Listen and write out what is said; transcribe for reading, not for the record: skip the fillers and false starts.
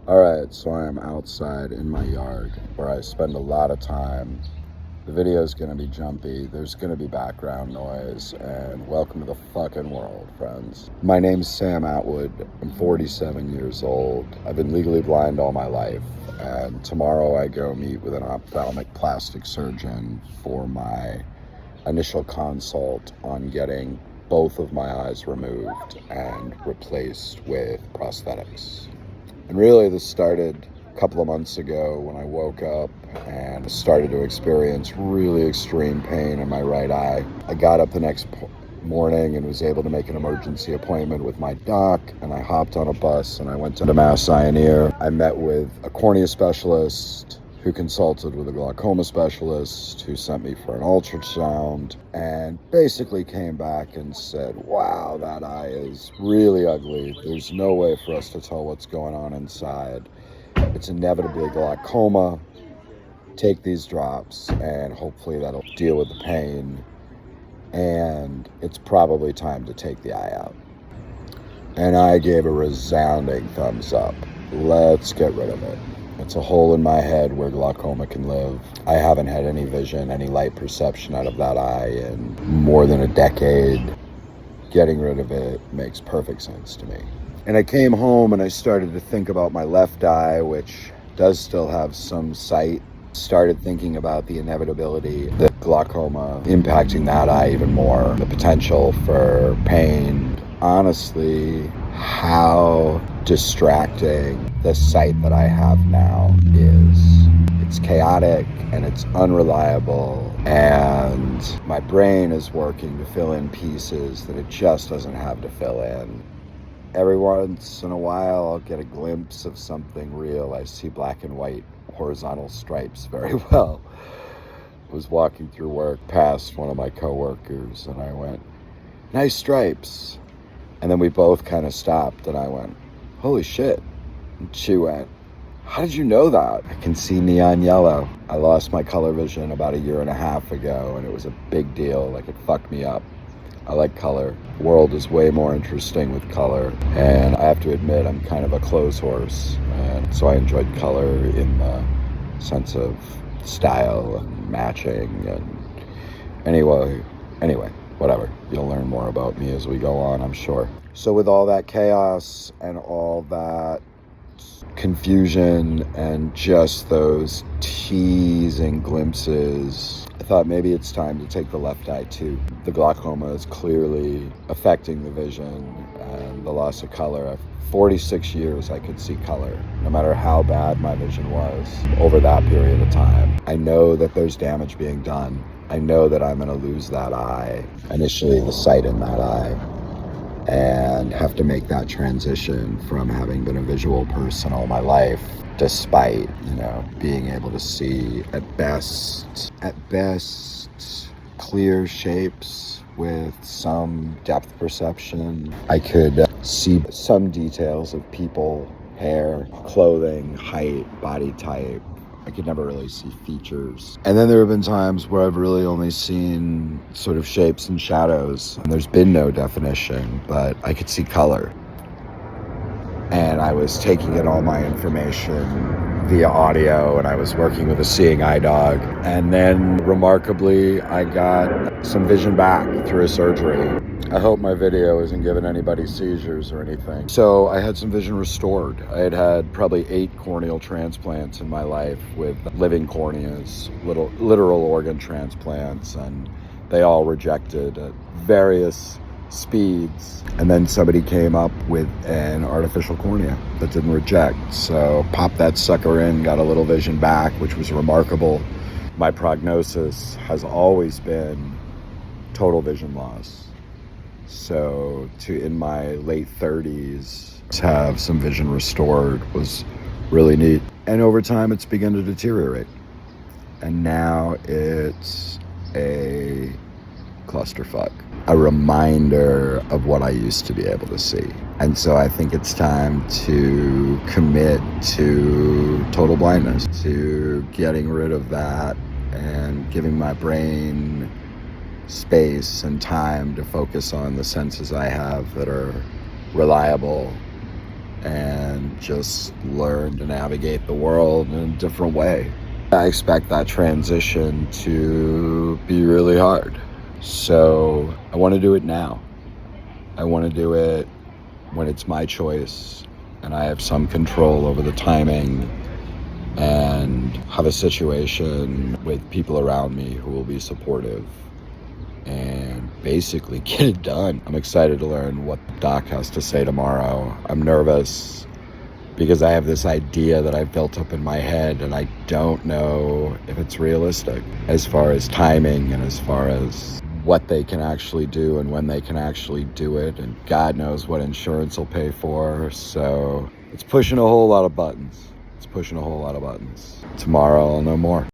Alright, so I am outside in my yard where I spend a lot of time. The video is going to be jumpy, there's going to be background noise, and welcome to the fucking world, friends. My name's Sam Atwood, I'm 47 years old, I've been legally blind all my life, and tomorrow I go meet with an ophthalmic plastic surgeon for my initial consult on getting both of my eyes removed and replaced with prosthetics. And really this started a couple of months ago when I woke up and started to experience really extreme pain in my right eye. I got up the next morning and was able to make an emergency appointment with my doc, and I hopped on a bus and I went to Mass Eye and Ear. I met with a cornea specialist who consulted with a glaucoma specialist who sent me for an ultrasound and basically came back and said, wow, that eye is really ugly. There's no way for us to tell what's going on inside. It's inevitably glaucoma. Take these drops and hopefully that'll deal with the pain. And it's probably time to take the eye out. And I gave a resounding thumbs up. Let's get rid of it. It's a hole in my head where glaucoma can live. I haven't had any vision, any light perception out of that eye in more than a decade. Getting rid of it makes perfect sense to me. And I came home and I started to think about my left eye, which does still have some sight. Started thinking about the inevitability, the glaucoma impacting that eye even more, the potential for pain. Honestly, how distracting the sight that I have now is. It's chaotic and it's unreliable, and my brain is working to fill in pieces that it just doesn't have to fill in. Every once in a while I'll get a glimpse of something real. I see black and white horizontal stripes very well. I was walking through work past one of my coworkers and I went, nice stripes. And then we both kind of stopped and I went, holy shit. And she went, how did you know that? I can see neon yellow. I lost my color vision about 1.5 years ago and it was a big deal. Like, it fucked me up. I like color. The world is way more interesting with color. And I have to admit, I'm kind of a clothes horse. And so I enjoyed color in the sense of style and matching. And anyway, whatever. You'll learn more about me as we go on, I'm sure. So with all that chaos and all that confusion and just those teasing glimpses, I thought maybe it's time to take the left eye too. The glaucoma is clearly affecting the vision and the loss of color. 46 years I could see color, no matter how bad my vision was over that period of time. I know that there's damage being done. I know that I'm gonna lose that eye, initially the sight in that eye, and have to make that transition from having been a visual person all my life, despite, being able to see at best, clear shapes with some depth perception. I could see some details of people, hair, clothing, height, body type. I could never really see features. And then there have been times where I've really only seen sort of shapes and shadows, and there's been no definition, but I could see color. And I was taking in all my information via audio, and I was working with a seeing eye dog. And then, remarkably, I got some vision back through a surgery. I hope my video isn't giving anybody seizures or anything. So I had some vision restored. I had had probably 8 corneal transplants in my life with living corneas, literal organ transplants, and they all rejected at various speeds. And then somebody came up with an artificial cornea that didn't reject. So popped that sucker in, got a little vision back, which was remarkable. My prognosis has always been total vision loss. So in my late 30s, to have some vision restored was really neat. And over time, it's begun to deteriorate. And now it's a clusterfuck, a reminder of what I used to be able to see. And so I think it's time to commit to total blindness, to getting rid of that and giving my brain space and time to focus on the senses I have that are reliable and just learn to navigate the world in a different way. I expect that transition to be really hard. So I want to do it now. I want to do it when it's my choice and I have some control over the timing and have a situation with people around me who will be supportive and basically get it done. I'm excited to learn what Doc has to say tomorrow. I'm nervous because I have this idea that I've built up in my head and I don't know if it's realistic as far as timing and as far as what they can actually do and when they can actually do it, and God knows what insurance will pay for. So it's pushing a whole lot of buttons. Tomorrow I'll know more.